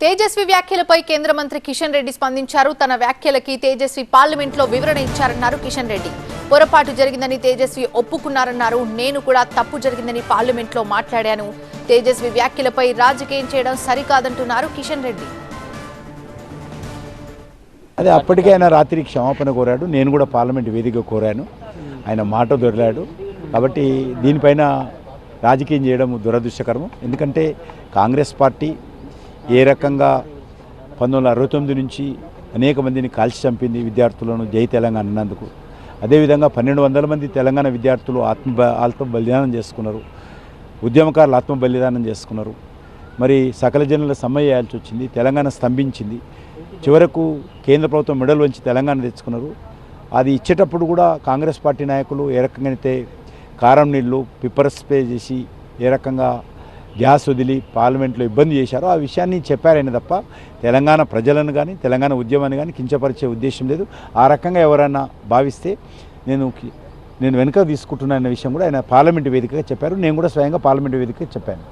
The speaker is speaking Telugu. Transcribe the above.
తేజస్వి వ్యాఖ్యలపై కేంద్ర మంత్రి కిషన్ రెడ్డి స్పందించారు. తన వ్యాఖ్యలకి తేజస్వి పార్లమెంట్లో వివరణ ఇచ్చారన్నారు కిషన్ రెడ్డి. పొరపాటు జరిగిందని తేజస్వి ఒప్పుకున్నారన్నారు. నేను కూడా తప్పు జరిగిందని పార్లమెంట్లో మాట్లాడాను. తేజస్వి వ్యాఖ్యలపై రాజకీయం చేయడం సరికాదంటున్నారు కిషన్ రెడ్డి. అదే అప్పటికే ఆయన రాత్రి క్షమాపణ కోరాడు. నేను కూడా పార్లమెంట్ వేదిక కోరాను. ఆయన మాట దొరిలాడు. కాబట్టి దీనిపైన రాజకీయం చేయడం దురదృష్టకరం. ఎందుకంటే కాంగ్రెస్ పార్టీ ఏ రకంగా 1969 నుంచి అనేక మందిని కాల్చి చంపింది, విద్యార్థులను జై తెలంగాణ అన్నందుకు. అదేవిధంగా 1200 మంది తెలంగాణ విద్యార్థులు ఆత్మ బలిదానం చేసుకున్నారు, ఉద్యమకారులు ఆత్మ బలిదానం చేసుకున్నారు. మరి సకల జనుల సమ్మె చేయాల్సి వచ్చింది, తెలంగాణ స్తంభించింది. చివరకు కేంద్ర ప్రభుత్వం మెడల్ వంచి తెలంగాణ తెచ్చుకున్నారు. అది ఇచ్చేటప్పుడు కూడా కాంగ్రెస్ పార్టీ నాయకులు ఏ రకంగా అయితే కారం నీళ్లు పిప్పర్ స్ప్రే చేసి ఏ రకంగా గ్యాస్ వదిలి పార్లమెంట్లో ఇబ్బంది చేశారో ఆ విషయాన్ని చెప్పారైనా తప్ప తెలంగాణ ప్రజలను కానీ తెలంగాణ ఉద్యమాన్ని కానీ కించపరిచే ఉద్దేశం లేదు. ఆ రకంగా ఎవరైనా భావిస్తే నేను వెనుక తీసుకుంటున్నా అనే విషయం కూడా ఆయన పార్లమెంటు వేదికగా చెప్పారు. నేను కూడా స్వయంగా పార్లమెంటు వేదికగా చెప్పాను.